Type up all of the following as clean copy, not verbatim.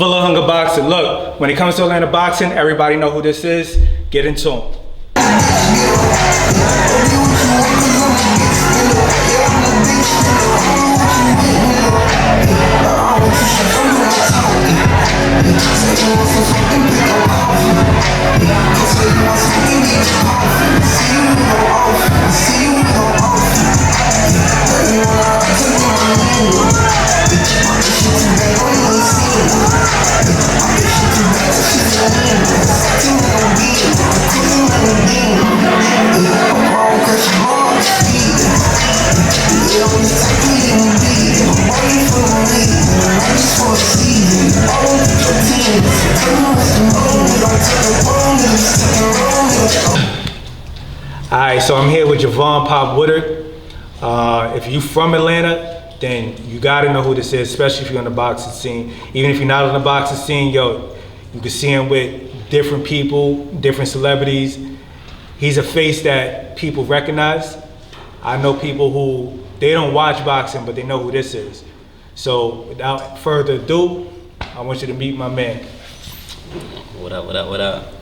Full of Hunger Boxing. Look, when it comes to Atlanta boxing, everybody know who this is. Get into him. Alright, so I'm here with Javon Pop Woodard. If you from Atlanta, then you gotta know who this is, especially if you're on the boxing scene. Even if you're not on the boxing scene, yo, you can see him with different people, different celebrities. He's a face that people recognize. I know people who, they don't watch boxing, but they know who this is. So without further ado, I want you to meet my man. What up, what up, what up?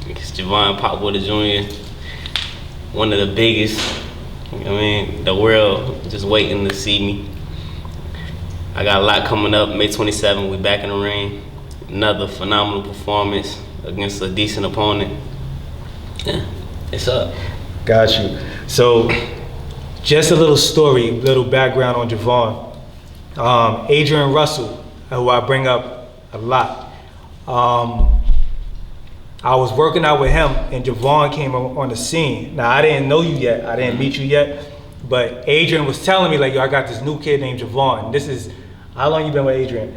It's Javon Pop Woodard Jr., one of the biggest, the world just waiting to see me. I got a lot coming up. May 27th, we back in the ring. Another phenomenal performance against a decent opponent. Yeah, it's up. Got you. So, just a little story, little background on Javon. Adrian Russell, who I bring up a lot. I was working out with him and Javon came on the scene. Now I didn't know you yet, I didn't meet you yet, but Adrian was telling me like, yo, I got this new kid named Javon. This is, how long you been with Adrian?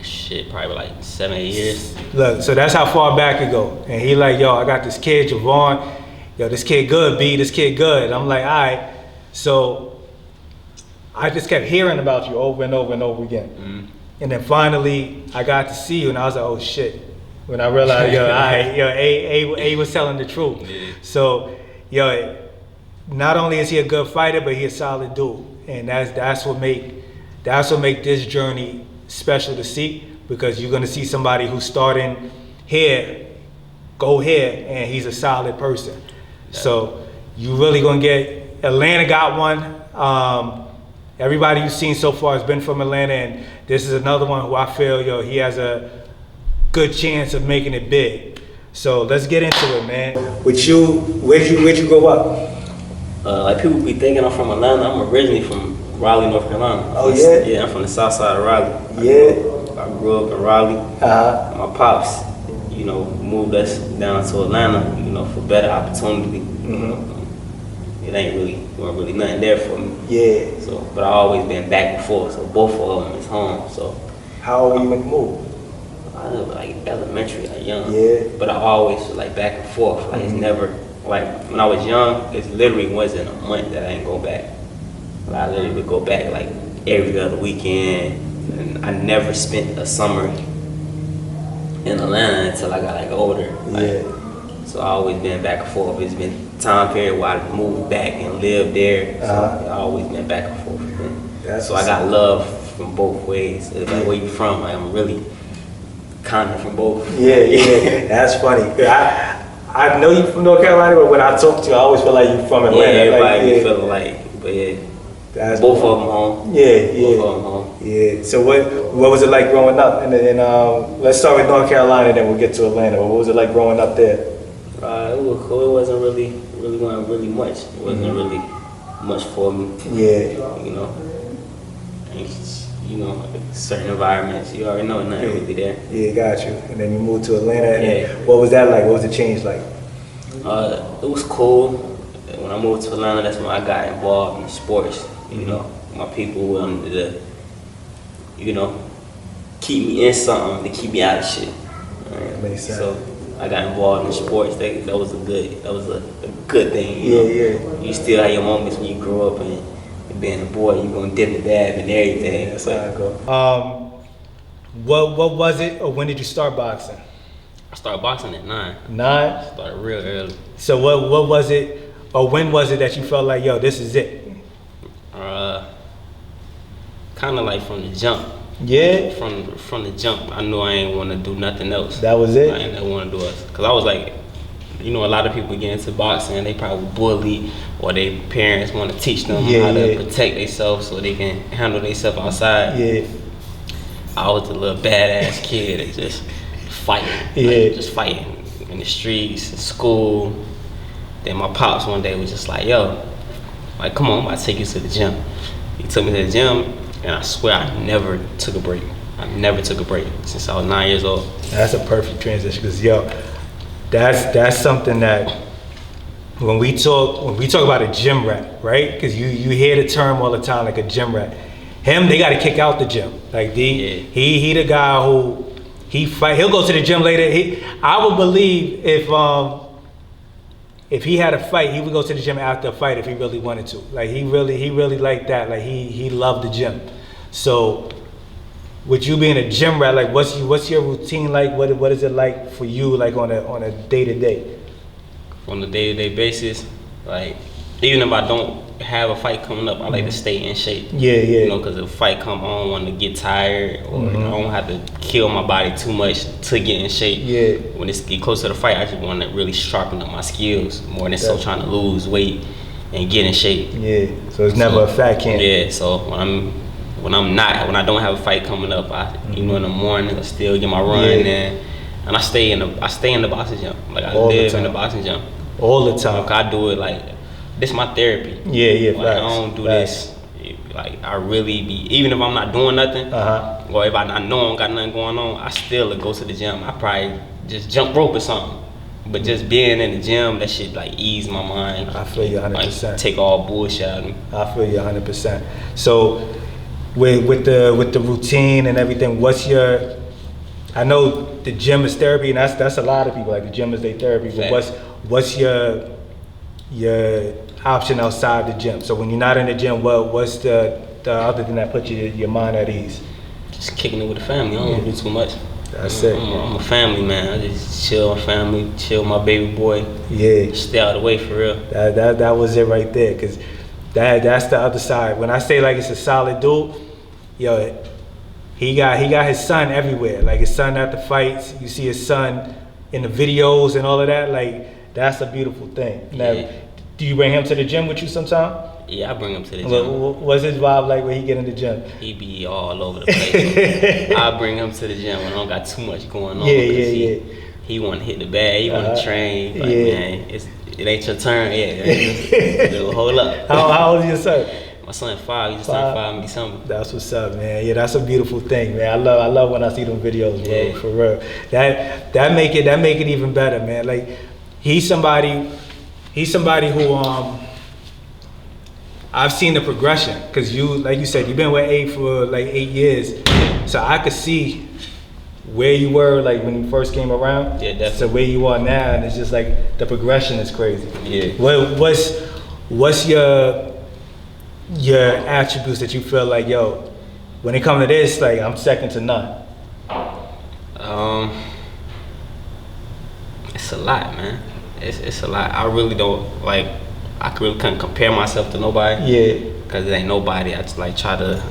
Shit, probably like 7, 8 years. Look, so that's how far back it go. And he like, yo, I got this kid, Javon. Yo, this kid good, B, this kid good. I'm like, all right. So I just kept hearing about you over and over and over again. Mm-hmm. And then finally, I got to see you and I was like, oh shit. When I realized, yo, A was telling the truth. Yeah. So, yo, not only is he a good fighter, but he's a solid dude. And that's what make this journey special to see, because you're gonna see somebody who's starting here, go here, and he's a solid person. Yeah. So you really gonna get, Atlanta got one. Everybody you've seen so far has been from Atlanta, and this is another one who I feel, yo, he has a good chance of making it big. So let's get into it, man. With you, where'd you grow up? Like people be thinking I'm from Atlanta. I'm originally from Raleigh, North Carolina. Oh yeah? Yeah, I'm from the south side of Raleigh. Yeah. I grew up in Raleigh. My pops, moved us down to Atlanta, for better opportunity. It wasn't really nothing there for me. Yeah. So, but I always been back and forth. So both of them is home. So. How old were you when you moved? I was like elementary, like young. Yeah. But I always like back and forth. Like it's never, like when I was young, it literally wasn't a month that I didn't go back. Like, I literally would go back like every other weekend. And I never spent a summer in Atlanta until I got like older. Like, so I always been back and forth. It's been time period where I moved back and lived there. So I always been back and forth. So I got love from both ways. It's like, where you from? Like, I'm really kind of from both. Yeah, that's funny. I know you from North Carolina, but when I talk to you, I always feel like you from Atlanta. Yeah, everybody be feeling like, but yeah, that's both of them home. Yeah. Both of them home. Yeah. So what was it like growing up? And then let's start with North Carolina, then we'll get to Atlanta. What was it like growing up there? It was cool. It wasn't really much. It wasn't really much for me. Yeah. Certain environments, you already know nothing really there. Yeah, got you. And then you moved to Atlanta. And what was that like? What was the change like? It was cool. When I moved to Atlanta, that's when I got involved in sports. My people wanted to, keep me in something to keep me out of shit. Right? That makes sense. So I got involved in sports. That was a good thing. Yeah. You still have your moments when you grow up and being a boy, you're gonna dip and dab and everything. That's how I go. What was it, or when did you start boxing? I started boxing at 9. 9? Started real early. So what was it, or when was it that you felt like, yo, this is it? Kind of like from the jump. Yeah. From the jump, I knew I ain't want to do nothing else. That was it? I ain't never want to do it. Because I was like, you know, a lot of people get into boxing, they probably bully, or their parents want to teach them how to protect themselves so they can handle themselves outside. Yeah. I was a little badass kid that just fighting. Yeah. Just fighting in the streets, in school. Then my pops one day was just like, yo, like, come on, I'm about to take you to the gym. He took me to the gym, and I swear I never took a break. I never took a break since I was 9 years old. That's a perfect transition, because yo, that's something that when we talk about a gym rat, right? Because you hear the term all the time, like a gym rat. Him, they got to kick out the gym. Like he the guy who he'll go to the gym later. I would believe if he had a fight, he would go to the gym after a fight if he really wanted to. Like he really liked that. Like he loved the gym. So with you being a gym rat, like what's your routine like? What is it like for you, like on a day-to-day? On a day-to-day basis, like even if I don't have a fight coming up, I like to stay in shape. Yeah. You know, because if a fight come, I don't want to get tired, or I don't have to kill my body too much to get in shape. Yeah. When it's get close to the fight, I just want to really sharpen up my skills more than so trying to lose weight and get in shape. Yeah. So it's never a fat camp. Yeah. So when I don't have a fight coming up, you know, in the morning I still get my run in, and I stay in the boxing gym. Like I live in the boxing gym all the time. Like, I do it like this my therapy. Yeah. Like, I don't do this. Like I really be, even if I'm not doing nothing, or if I know I don't got nothing going on, I still go to the gym. I probably just jump rope or something. But just being in the gym, that shit like ease my mind. I feel you 100%. Like, take all bullshit out of me. I feel you 100%. So with the routine and everything, I know the gym is therapy, and that's a lot of people, like the gym is their therapy, but what's your option outside the gym? So when you're not in the gym, what's the other thing that puts your mind at ease? Just kicking it with the family. I don't do too much. That's it. I'm a family man. I just chill my family, chill my baby boy. Yeah. Stay out of the way for real. That was it right there, because that's the other side. When I say like it's a solid dude, yo, he got his son everywhere. Like his son at the fights, you see his son in the videos and all of that. Like that's a beautiful thing. Now, do you bring him to the gym with you sometime? Yeah, I bring him to the gym. What's his vibe like when he get in the gym? He be all over the place. I bring him to the gym when I don't got too much going on. He want to hit the bag. He want to train. Like, man, it ain't your turn yet. Hold up. How old is your son? My son 5. He just turned 5 in December. That's what's up, man. Yeah, that's a beautiful thing, man. I love when I see them videos, bro. For real. That make it even better, man. Like he's somebody who I've seen the progression, because like you said, you've been with A for like 8 years, so I could see where you were like when you first came around. Yeah, definitely. So where you are now, and it's just like the progression is crazy. Yeah. What's your attributes that you feel like, yo, when it comes to this, like I'm second to none? It's a lot, man. It's a lot. I really don't like. I really couldn't compare myself to nobody. Yeah. Because there ain't nobody I just like try to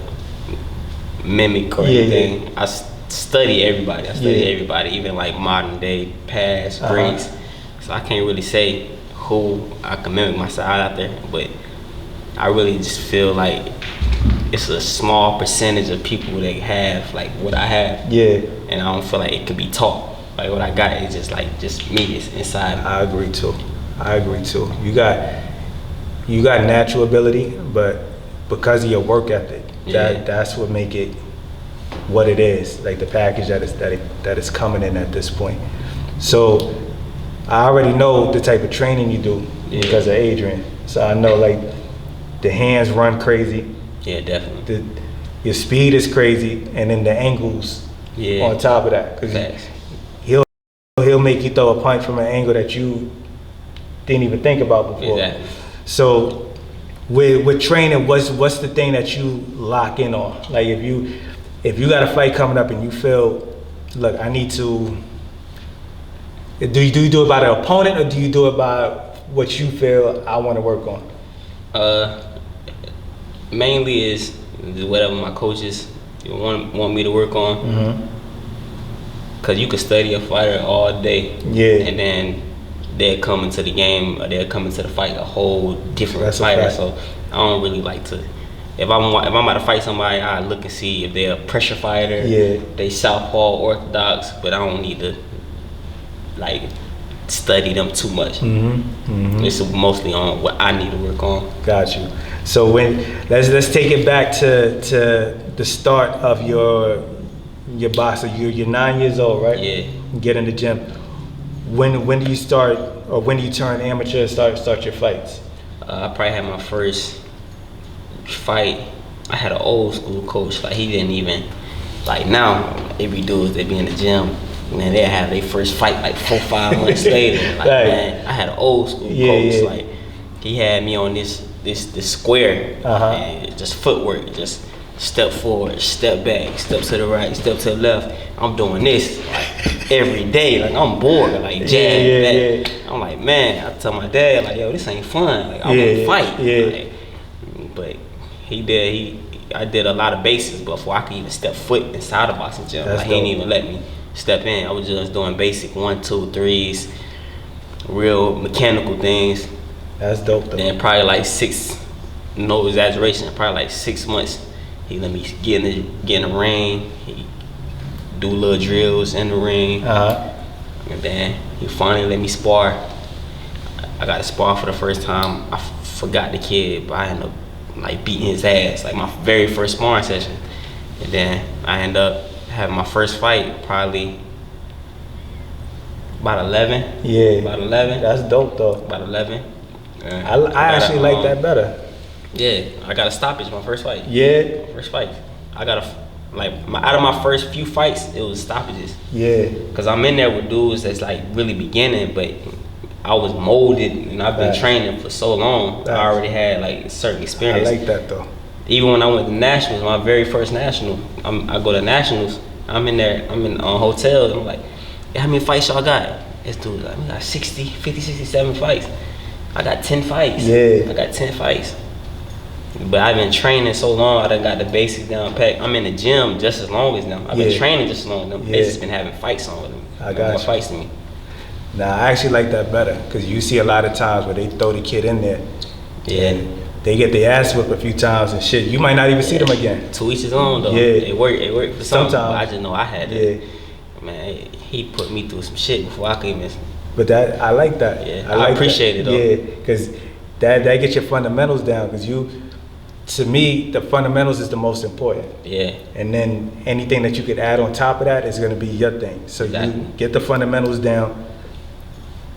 mimic or anything. I study everybody. I study everybody, even like modern day, past, greats. So I can't really say who I can mimic myself out there, but I really just feel like it's a small percentage of people that have like what I have. Yeah. And I don't feel like it could be taught. Like what I got is just me. It's inside me. I agree too. You got natural ability, but because of your work ethic, that's what make it what it is. Like the package that is coming in at this point. So I already know the type of training you do because of Adrian. So I know like the hands run crazy. Yeah, definitely. Your speed is crazy, and then the angles on top of that. Because he'll make you throw a punch from an angle that you didn't even think about before. Exactly. So with training, what's the thing that you lock in on? Like if you got a fight coming up and you feel, look, I need to. Do you do it by the opponent, or do you do it by what you feel I want to work on? Mainly is whatever my coaches you want me to work on. Cause you could study a fighter all day, and then they'll come into the game or they'll come into the fight a whole different fighter. So I don't really like to. If I'm about to fight somebody, I look and see if they're a pressure fighter, they southpaw, orthodox, but I don't need to like study them too much. It's mostly on what I need to work on. Got you. So let's take it back to the start of your boxing. You're 9 years old, right? Yeah. You get in the gym. When do you start, or when do you turn amateur and start your fights? I probably had my first fight. I had an old school coach. Like he didn't even like now. Every dude they be in the gym, man, they have their first fight like 4-5 months later. Like man, I had an old school coach. Like he had me on this square, and just footwork, just step forward, step back, step to the right, step to the left. I'm doing this like every day. Like I'm bored. Like jab back. I'm like, man. I tell my dad like, yo, this ain't fun. Like I want to fight. Like, but I did a lot of bases before I could even step foot inside the boxing gym. Like, he didn't even let me step in. I was just doing basic 1, 2, 3s, real mechanical things. That's dope though. Then probably like 6, no exaggeration, probably like 6 months, he let me get in the ring. He do little drills in the ring. And then he finally let me spar. I got to spar for the first time. I forgot the kid, but I ended up like beating his ass, like my very first sparring session. And then I ended up having my first fight probably about 11. Yeah. About 11. That's dope though. About 11. I actually like that better. Yeah, I got a stoppage my first fight. Yeah. First fight. I got out of my first few fights, it was stoppages. Yeah. Cause I'm in there with dudes that's like really beginning, but I was molded and I've been training for so long. I already had like certain experience. I like that though. Even when I went to nationals, my very first national, I go to nationals. I'm in there. I'm in hotels. I'm like, yeah, how many fights y'all got? This dude like, we got 60, 50, 67 fights. I got 10 fights. Yeah. I got 10 fights. But I've been training so long, I done got the basics down pat. I'm in the gym just as long as them. I've been training just as long as them. They just been having fights on with them. I got more you. Fights than me. Nah, I actually like that better because you see a lot of times where they throw the kid in there. Yeah. And they get their ass whipped a few times and shit. You might not even see them again. To each his own though. Yeah. It worked for sometimes. But I just know I had it. Yeah. Man, he put me through some shit before I could even. But I like that. Yeah. I appreciate it though. Yeah, because that gets your fundamentals down. Because to me, the fundamentals is the most important. Yeah. And then anything that you could add on top of that is going to be your thing. So you get the fundamentals down.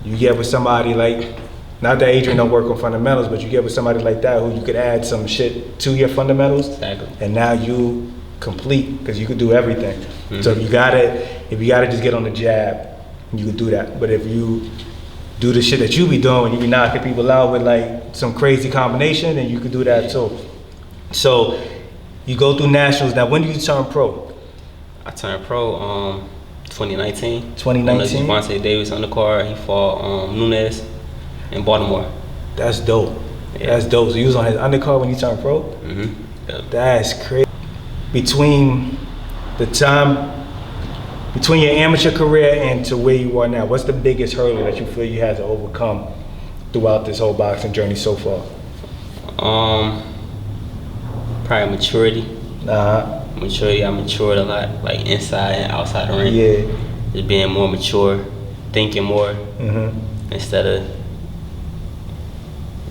You get with somebody like, not that Adrian don't work on fundamentals, but you get with somebody like that who you could add some shit to your fundamentals. Exactly. And now you complete because you could do everything. So if you gotta just get on the jab, you could do that. But if you do the shit that you be doing, you be knocking people out with like some crazy combination, and you could do that too. So you go through nationals. Now, when do you turn pro? I turned pro 2019. 2019. On the Javon Davis undercard. He fought Nunes in Baltimore. That's dope. Yeah. That's dope. So you was on his undercard when you turned pro? Yep. That's crazy. Between your amateur career and to where you are now, what's the biggest hurdle that you feel you had to overcome throughout this whole boxing journey so far? Probably maturity. Maturity. I matured a lot, like inside and outside the ring. Yeah. Just being more mature, thinking more instead of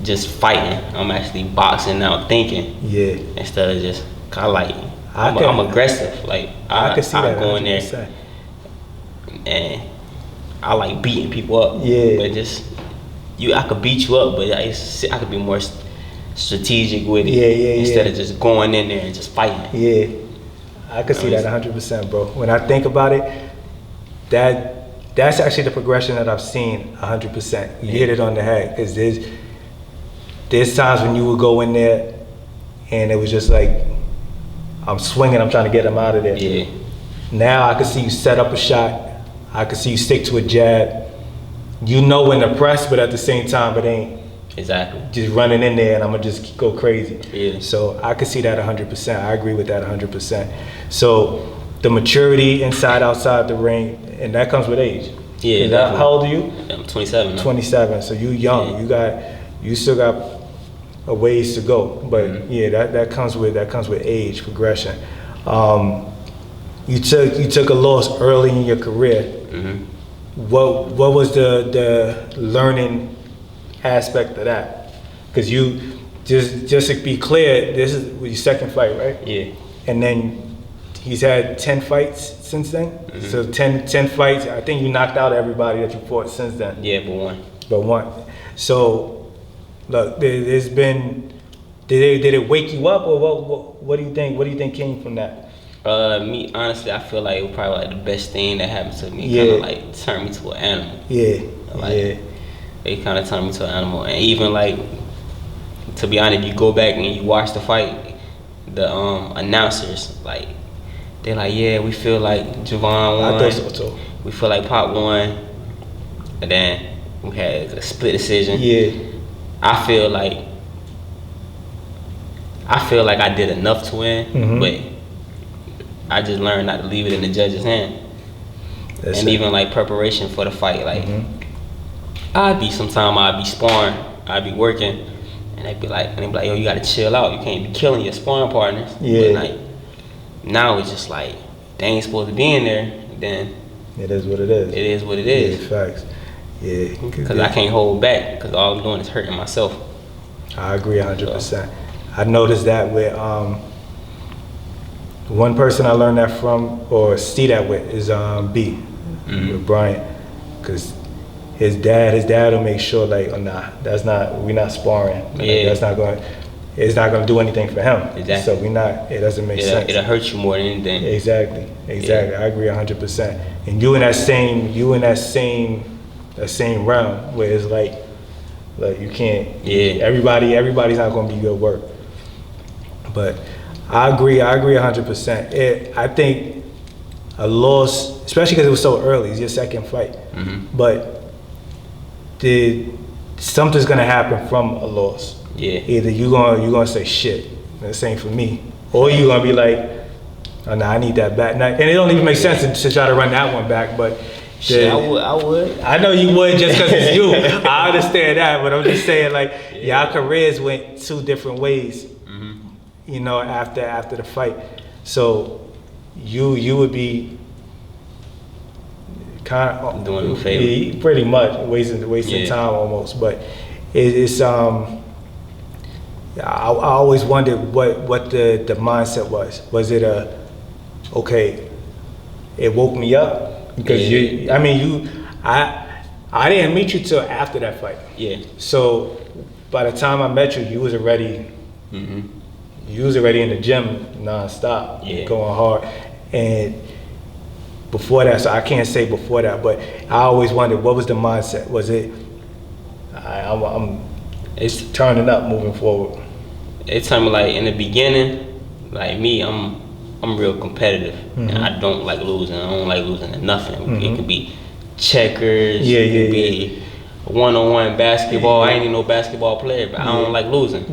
just fighting. I'm actually boxing now, thinking. Yeah. Instead of just I'm aggressive. Like I can see that. Go in there and I like beating people up. Yeah. But I could beat you up, but I could be more strategic with it. Yeah. Instead of just going in there and just fighting. Yeah. I could see that 100%, bro. When I think about it, that's actually the progression that I've seen 100%. You hit it on the head, because there's times when you would go in there and it was just like, I'm swinging, I'm trying to get him out of there. Yeah. Now I can see you set up a shot. I can see you stick to a jab. You know when to press, but at the same time, it Exactly. just running in there and I'm gonna just go crazy. Yeah. So I could see that 100%. I agree with that 100%. So the maturity inside, outside the ring, and that comes with age. Yeah. Exactly. How old are you? I'm 27 now. 27. So you young. Yeah. You still got a ways to go. But Mm-hmm. yeah, that comes with age progression. You took a loss early in your career. Mm-hmm. What was the learning aspect of that? Because you just to be clear, this is your second fight, right? Yeah. And then he's had 10 fights since then. Mm-hmm. So 10 fights. I think you knocked out everybody that you fought since then. Yeah, But one. So look, there's been. Did it wake you up, or what do you think? What do you think came from that? Me honestly, I feel like it was probably like the best thing that happened to me. Yeah. Kind of like turned me to an animal. Yeah. Like, yeah. It kind of turned me to an animal, and even like, to be honest, you go back and you watch the fight, the announcers like, they're like, yeah, we feel like Javon won. I thought so too. We feel like Pop won, and then we had a split decision. Yeah. I feel like I did enough to win, Mhm. but I just learned not to leave it in the judge's hand. That's And it. even like preparation for the fight, like Mhm. I'd be sparring, I'd be working, and they'd be like, yo, you gotta chill out. You can't be killing your sparring partners. Yeah. But like now it's just like they ain't supposed to be in there. Then It is what it is. it is what it is. Yeah, facts. Yeah. Because I can't hold back. Because all I'm doing is hurting myself. I agree 100%. I noticed that with one person I learned that from, or see that with, is B, with Brian, because his dad will make sure like, oh nah, we're not sparring. Like, Yeah. it's not gonna do anything for him. Exactly. So it doesn't make sense. It'll hurt you more than anything. Exactly. Yeah. I agree 100%. And you in that same realm where it's like you can't. Yeah. Everybody's not gonna be good work. But I agree 100%. I think a loss, especially because it was so early, it's your second fight. Mm-hmm. But something's gonna happen from a loss. Yeah. Either you're gonna say shit, the same for me, or you're gonna be like, oh no, I need that back. And it don't even make sense to try to run that one back. But Shit, I would. I know you would just because it's you. I understand that, but I'm just saying like y'all careers went two different ways. You know, after the fight, so you would be kind of Doing a favor. pretty much wasting Yeah. time almost. But it's I always wondered what the mindset was. Was it okay? It woke me up because Yeah. I didn't meet you till after that fight. Yeah. So by the time I met you, you was already. Mm-hmm. You was already in the gym nonstop, going hard. And before that, so I can't say before that, but I always wondered, what was the mindset? Was it, it's turning up, moving forward? It's time like in the beginning, like me, I'm real competitive, and I don't like losing. I don't like losing to nothing. It could be checkers, it could be one-on-one basketball. I ain't even no basketball player, but I don't like losing.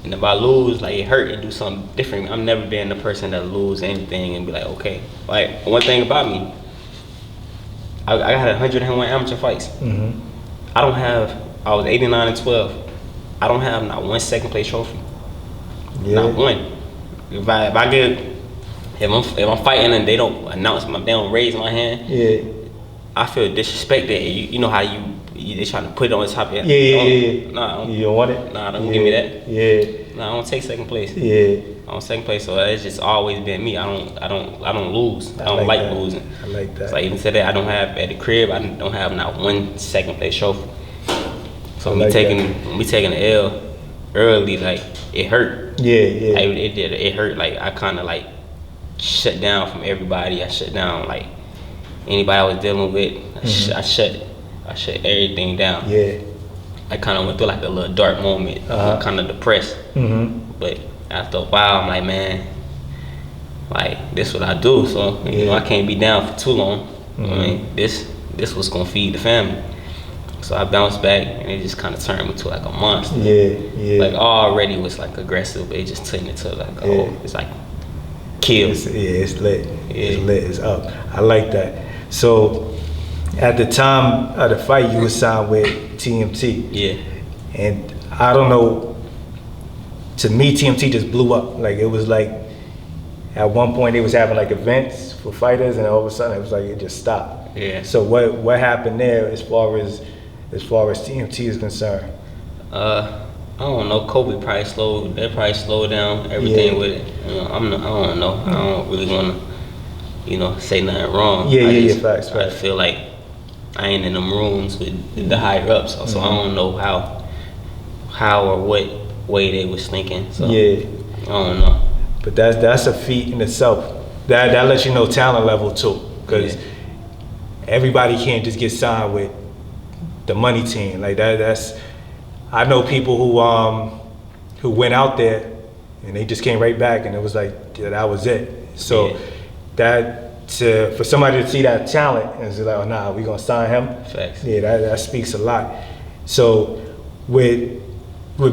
And if I lose, like it hurt, it do something different. I'm never been the person that lose anything and be like, okay. Like one thing about me, I got 101 amateur fights. I was 89-12. I don't have not one second place trophy. Not one. If I'm fighting and they don't they don't raise my hand. I feel disrespected. You know how they trying to put it on the top of it. Nah, you don't want it? Nah, don't give me that. Nah, I don't take second place. I don't second place, so it's just always been me. I don't lose. I don't like losing. I like that. So I even said that I don't have at the crib. I don't have not one second place trophy. So me taking the L early, like it hurt. Like, it hurt. Like I kind of like shut down from everybody. I shut down like anybody I was dealing with. I shut everything down. I kind of went through like a little dark moment, kind of depressed. But after a while, I'm like, man, like this what I do. So you know, I can't be down for too long. I mean, this was gonna feed the family. So I bounced back, and it just kind of turned me to like a monster. Yeah. Like already was like aggressive, but it just turned into like it's like kill. It's lit. Yeah. It's lit. It's up. I like that. So at the time of the fight, you were signed with TMT. Yeah. And I don't know. To me, TMT just blew up. Like it was like at one point they was having like events for fighters, and all of a sudden it was like it just stopped. Yeah. So what happened there as far as TMT is concerned? I don't know. Kobe probably slowed down everything with it. You know, I don't know. I don't really want to, say nothing wrong. Facts. I feel like I ain't in them rooms with the higher ups, so I don't know how or what way they was thinking. So I don't know. But that's a feat in itself. That lets you know talent level too, because everybody can't just get signed with the money team like that. That's I know people who went out there and they just came right back, and it was like that was it. So for somebody to see that talent and say like, oh nah, we gonna sign him. Facts. Yeah, that speaks a lot. So with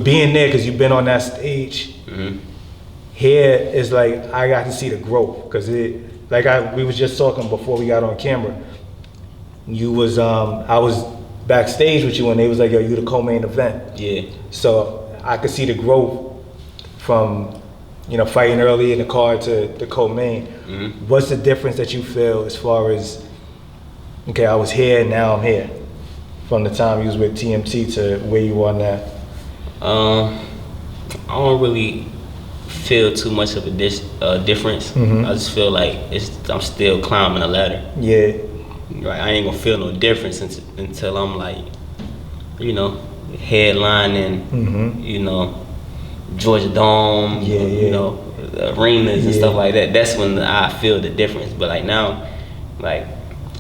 being there, because you've been on that stage, here is like I got to see the growth, because we was just talking before we got on camera. You was I was backstage with you, and they was like, yo, you the co-main event. Yeah. So I could see the growth from fighting early in the card to the co-main. What's the difference that you feel as far as, okay, I was here, now I'm here, from the time you was with TMT to where you are now? I don't really feel too much of a difference. I just feel like I'm still climbing the ladder. Yeah. Right, I ain't gonna feel no difference until I'm like, headlining, Georgia Dome, the arenas and stuff like that. That's when I feel the difference. But like now, like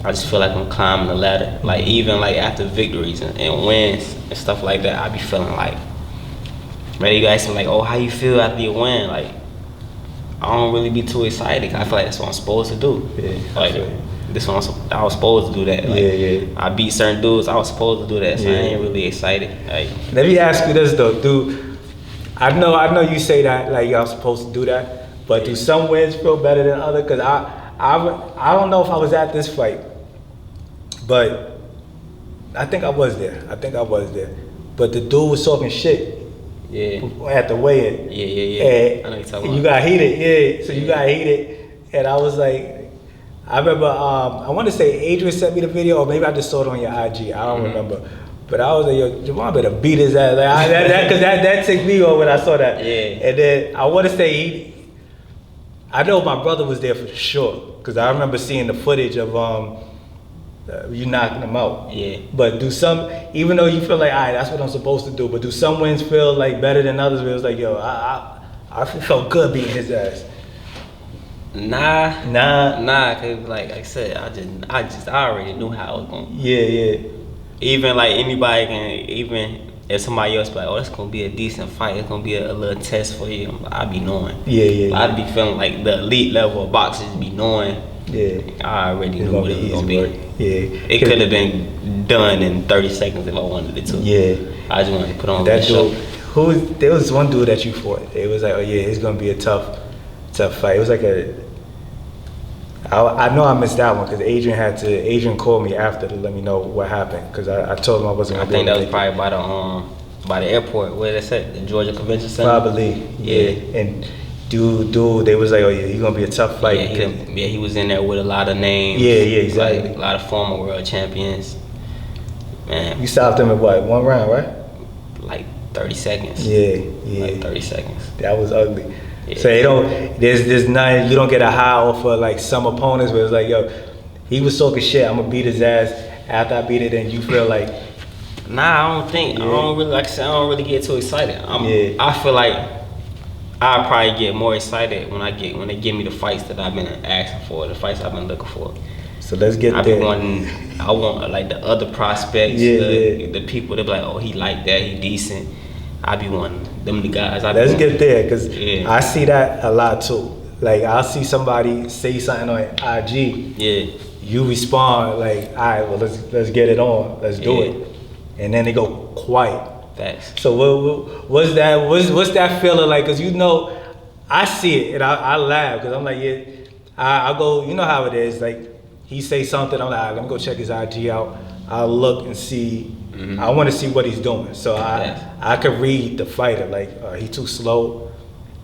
I just feel like I'm climbing the ladder. Like even like after victories and wins and stuff like that, I be feeling like, man, you guys be like, oh, how you feel after you win? Like I don't really be too excited. I feel like that's what I'm supposed to do. This one I was supposed to do that. Like, I beat certain dudes. I was supposed to do that, so I ain't really excited. Like, let me ask you this though, dude. I know you say that like y'all supposed to do that, but do some wins feel better than other? Cause I don't know if I was at this fight, but I think I was there. But the dude was talking shit. Yeah. At the weigh-in. Yeah. I know you're talking about. You got heated. So you got heated, and I was like. I remember, I want to say Adrian sent me the video, or maybe I just saw it on your IG. I don't remember. But I was like, yo, Javon better beat his ass. Like, that took me over when I saw that. Yeah. And then I want to say I know my brother was there for sure, because I remember seeing the footage of you knocking him out. Yeah. But even though you feel like, all right, that's what I'm supposed to do, but do some wins feel like better than others? Where it was like, yo, I felt good beating his ass. Nah, cause like I said, I already knew how it was going. Yeah. Even like anybody can, even if somebody else be like, oh, it's gonna be a decent fight, it's gonna be a little test for you, I be knowing. Yeah. I'd be feeling like the elite level of boxers be knowing. Yeah. I already knew what it was gonna be. Yeah. It could have been done in 30 seconds if I wanted it to. Yeah. I just wanted to put on that show. Dude, there was one dude that you fought. It was like, oh yeah, it's gonna be a tough fight. It was like I know I missed that one because Adrian called me after to let me know what happened, because I told him I wasn't gonna I think that was probably by the airport, where they said, the Georgia Convention Center. Probably, yeah. And dude, they was like, oh yeah, he's gonna be a tough fight. He was in there with a lot of names. Yeah, exactly. Like, a lot of former world champions. Man. You stopped him at what, 1 round, right? Like 30 seconds. Yeah. Like 30 seconds. That was ugly. Yeah. So there's nothing, you don't get a high off of like some opponents where it's like, yo, he was talking shit, I'm gonna beat his ass. After I beat it, and you feel like, nah, I don't really get too excited. I feel like I'll probably get more excited when they give me the fights that I've been asking for, the fights I've been looking for. So let's get there. I want like the other prospects, the people that be like, oh, he like that, he decent. I be wanting them the guys. Let's get there, because I see that a lot too. Like I'll see somebody say something on IG. Yeah. You respond like, all right, well let's get it on. Let's do it. and then they go quiet. Facts. So what's that feeling like? Cause you know, I see it and I laugh because I'm like, yeah, I go, you know how it is. Like he say something, I'm like, all right, let me go check his IG out. I'll look and see. I want to see what he's doing. So I could read the fighter. Like he too slow.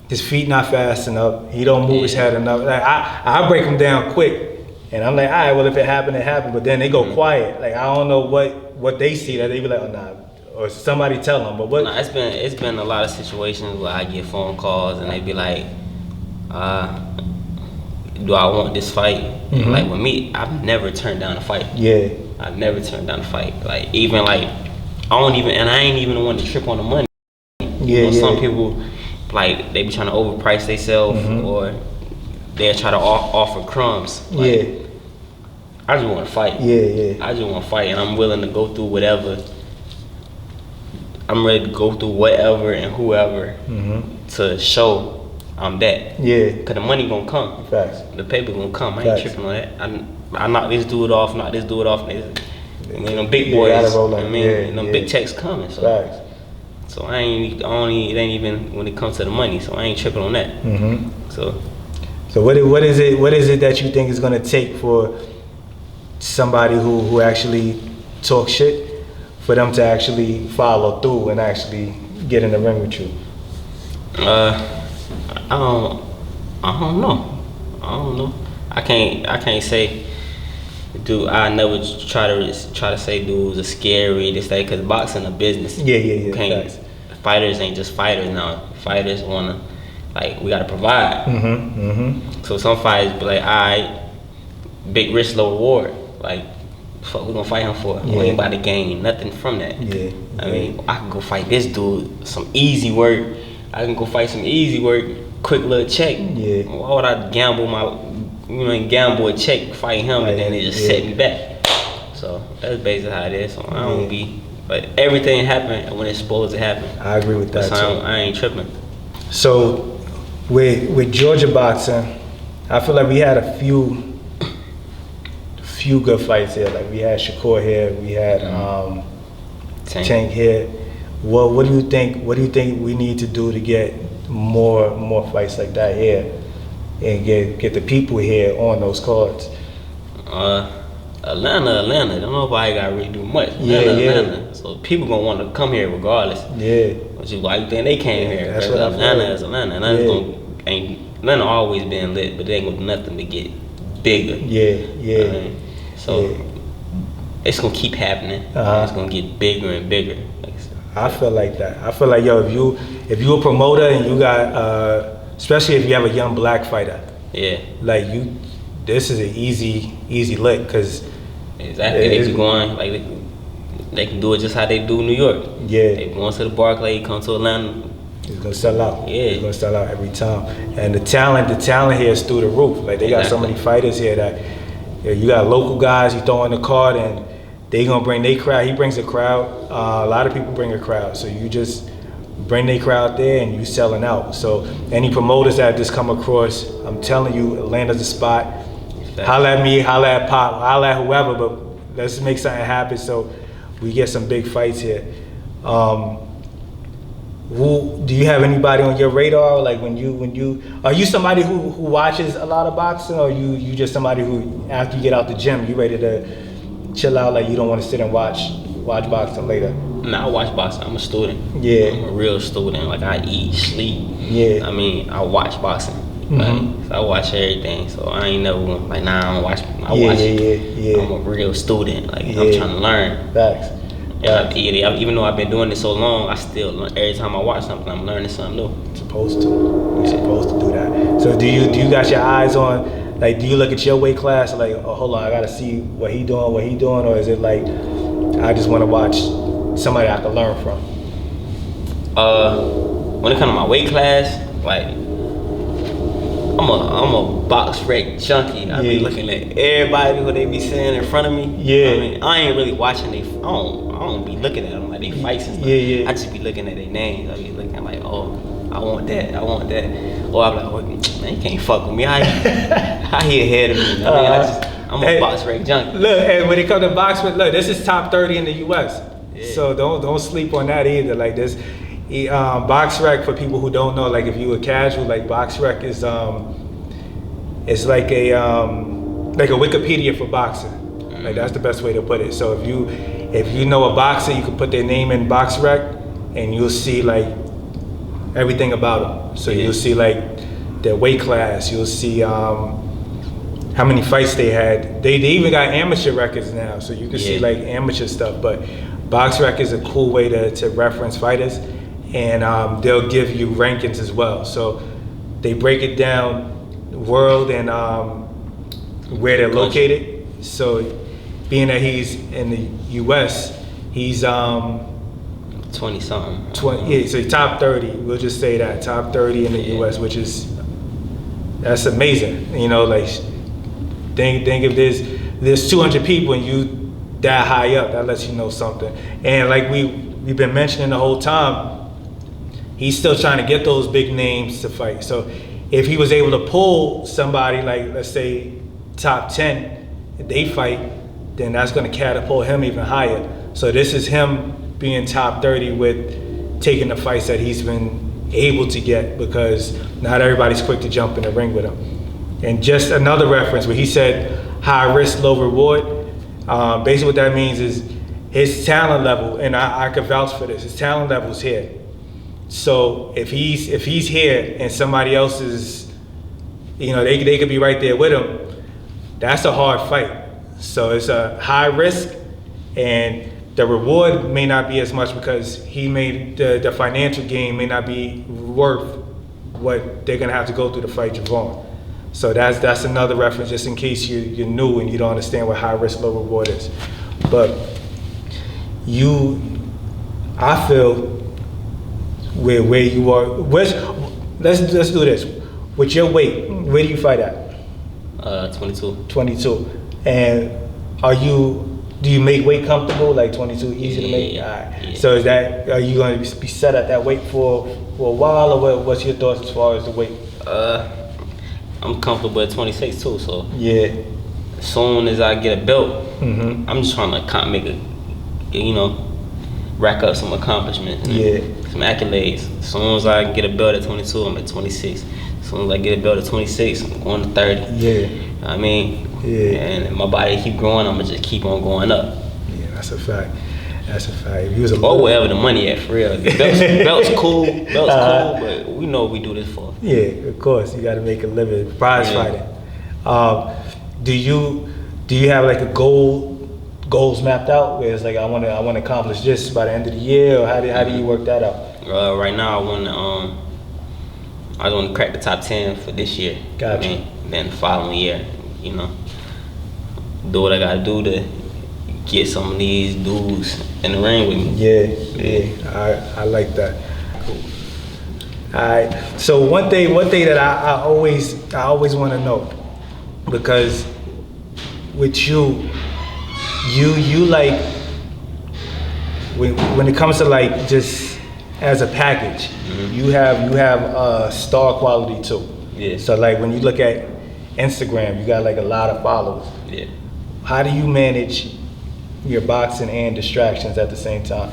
His feet not fast enough. He don't move his head enough. Like I break him down quick, and I'm like, all right, well if it happened, it happened. But then they go quiet. Like I don't know what they see that they be like, oh nah. Or somebody tell them, but what? No, it's been a lot of situations where I get phone calls and they be like, "Do I want this fight?" Like with me, I've never turned down a fight. Yeah, I've never turned down a fight. Like even like I ain't even the one to trip on the money. Yeah, Some people like they be trying to overprice themselves or they'll try to offer crumbs. Like, I just want to fight. I just want to fight, and I'm willing to go through whatever. I'm ready to go through whatever and whoever to show I'm that. Yeah. Cause the money gonna come. Facts. The paper gonna come. I ain't tripping on that. I knock this dude off, knock this dude off. I mean, them big boys. Them big checks coming. So. Facts. So it ain't even when it comes to the money. So I ain't tripping on that. So what is it that you think is gonna take for somebody who actually talks shit? For them to actually follow through and actually get in the ring with you? I don't know. I can't say. Dude, I never try to say dudes are scary. This that because boxing a business. Yeah. Fighters ain't just fighters now. Fighters wanna we gotta provide. So some fighters be like, all right, big risk, low reward. Like, fuck, we gonna fight him for? We ain't about to gain nothing from that. I mean, I can go fight this dude, some easy work. I can go fight some easy work, quick little check. Why would I gamble a check fighting him and then they just set me back? So that's basically how it is. So I don't be, but everything happen when it's supposed to happen. I agree with that too. I ain't tripping. So with Georgia boxing, I feel like we had a few good fights here. Like we had Shakur here, we had Tank here. What do you think? What do you think we need to do to get more fights like that here, and get the people here on those cards? Atlanta. Don't nobody got to really do much. Atlanta. So people gonna want to come here regardless. Which is why you think they came here. That's what Atlanta is Atlanta. Atlanta always been lit, but they ain't gonna do nothing to get bigger. So it's gonna keep happening. It's gonna get bigger and bigger. I feel like that. I feel like if you a promoter and you got especially if you have a young black fighter. This is an easy lick because exactly they keep going they can do it just how they do New York. They going to the Barclay, come to Atlanta. It's gonna sell out. It's gonna sell out every time. And the talent here is through the roof. Like they got so many fighters here that you got local guys you throw in the card and they gonna bring their crowd. He brings a crowd. A lot of people bring a crowd. So you just bring their crowd there and you selling out. So any promoters that just come across, I'm telling you, Atlanta's the spot. Holla at me, holla at Pop, holla at whoever, but let's make something happen so we get some big fights here. Do you have anybody on your radar? Like when you are you somebody who watches a lot of boxing, or you just somebody who after you get out the gym you ready to chill out, like you don't want to sit and watch boxing later? Nah, I watch boxing. I'm a student. I'm a real student. Like I eat, sleep. I mean, I watch boxing. So I watch everything. So I ain't never like I don't watch. I watch it. I'm a real student. Like I'm trying to learn. Facts. Even though I've been doing this so long, I still learn. Every time I watch something, I'm learning something new. You're supposed to do that. So do you got your eyes on, like, do you look at your weight class like, oh, hold on, I gotta see what he doing, or is it like, I just want to watch somebody I can learn from? When it comes to my weight class, like, I'm a box rec junkie. I be looking at everybody who they be saying in front of me. I mean, I ain't really watching I don't be looking at them like they fights and stuff. I just be looking at their names. I be looking like, oh, I want that. Or I'm like, oh, man, you can't fuck with me. How he ahead of me? I'm a box rec junkie. Look, and when it comes to boxing, look, this is top 30 in the U.S. So don't sleep on that either. Like this, box rec, for people who don't know, like if you were casual, like box rec is it's like a Wikipedia for boxing. Like that's the best way to put it. So if you know a boxer, you can put their name in box rec, and you'll see like everything about them. So you'll see like their weight class. You'll see how many fights they had. They even got amateur records now, so you can see like amateur stuff. But box rec is a cool way to reference fighters, and they'll give you rankings as well. So they break it down, world and where they're located. So being that he's in the U.S., he's 20 something. 20. Yeah, so top 30. We'll just say that top 30 in the U.S., which that's amazing. You know, like think if there's 200 people and you that high up, that lets you know something. And like we've been mentioning the whole time, he's still trying to get those big names to fight. So if he was able to pull somebody like, let's say, top 10, if they fight, then that's going to catapult him even higher. So this is him being top 30 with taking the fights that he's been able to get, because not everybody's quick to jump in the ring with him. And just another reference where he said high risk, low reward. Basically what that means is his talent level, and I could vouch for this, his talent level is here. So if he's here and somebody else is, you know, they could be right there with him, that's a hard fight. So it's a high risk, and the reward may not be as much because he made the financial gain may not be worth what they're gonna have to go through to fight Javon. So that's another reference, just in case you're new and you don't understand what high risk, low reward is. But I feel where you are. Let's do this. With your weight, where do you fight at? 22. 22. And do you make weight comfortable? Like 22 easy to make? All right. Yeah. So are you going to be set at that weight for a while, or what's your thoughts as far as the weight? I'm comfortable at 26 too, so yeah. As soon as I get a belt, I'm just trying to rack up some accomplishments, some accolades. As soon as I get a belt at 22, I'm at 26. As soon as I get a belt at 26, I'm going to 30. Yeah. I mean, and my body keep growing, I'm gonna just keep on going up. Yeah, that's a fact. That's a fact. If you was or wherever the money at, for real. Belt's cool, but we know what we do this for. Yeah, of course. You got to make a living. Prize fighting. Do you have like goals mapped out where it's like I want to accomplish this by the end of the year, or how do you work that out? Right now I just want to crack the top 10 for this year. Gotcha. Then the following year, do what I gotta do to get some of these dudes in the ring with me. Yeah. I like that. Cool. All right. So one thing that I always want to know, because with you like when it comes to like just as a package, you have star quality too. Yeah. So like when you look at Instagram, you got like a lot of followers. Yeah. How do you manage your boxing and distractions at the same time?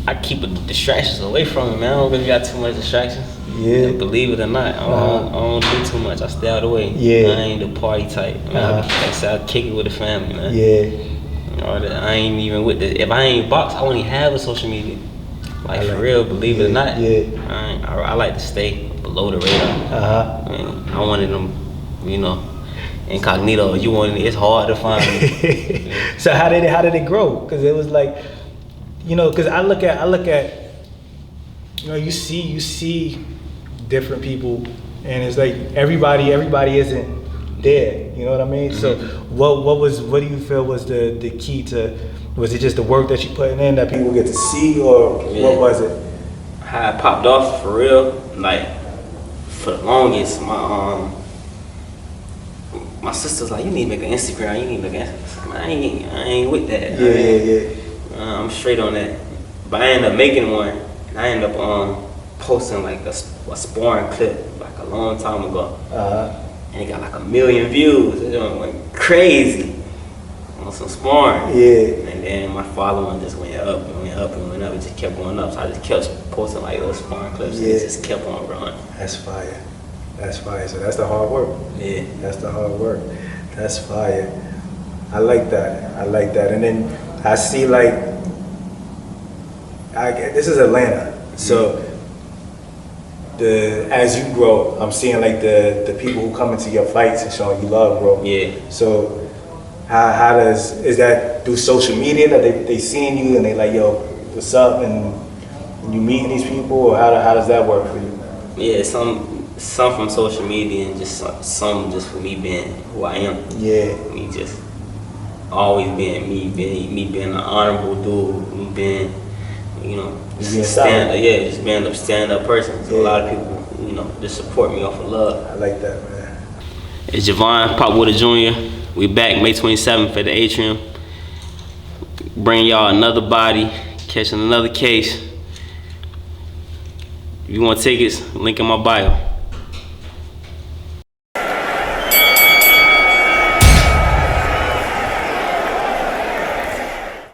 I keep the distractions away from me, man. I don't really got too much distractions. Yeah. And believe it or not, I don't do too much. I stay out of the way. Yeah. I ain't the party type. Like I said, I kick it with the family, man. Yeah. I ain't even with the. If I ain't box, I don't even have a social media. Like for real, believe it or not. Yeah. I like to stay below the radar. I wanted them, incognito. It's hard to find me. So how did it grow? Because it was like, because I look at, you see different people, and it's like everybody isn't there. You know what I mean? So what do you feel was the key to? Was it just the work that you putting in that people get to see, or what was it? How I popped off for real, like for the longest, my sister's like, you need to make an Instagram, you need to make an Instagram. I ain't with that. Yeah. I'm straight on that. But I ended up making one, and I ended up posting like a sparring clip like a long time ago. And it got like 1 million views. It went crazy. some sparring. Yeah. And then my following just went up and went up and went up. It just kept going up. So I just kept posting like those sparring clips and Yeah. it just kept on growing. That's fire. That's fire. So that's the hard work. Yeah. That's the hard work. That's fire. I like that. I like that. And then I see like, this is Atlanta. So as you grow, I'm seeing like the people who come into your fights and showing you love, bro. Yeah. So is that through social media that they seeing you and they like, yo, what's up? And you meeting these people, or how does that work for you? Yeah, some from social media and just some just for me being who I am. Yeah. Me just always being me being an honorable dude, me being, you know, just being just being a stand-up person. So Yeah. a lot of people, you know, just support me off of love. I like that, man. It's Javon, Pop Woodard Jr. We back May 27th at the Atrium. Bring y'all another body, catching another case. If you want tickets, link in my bio.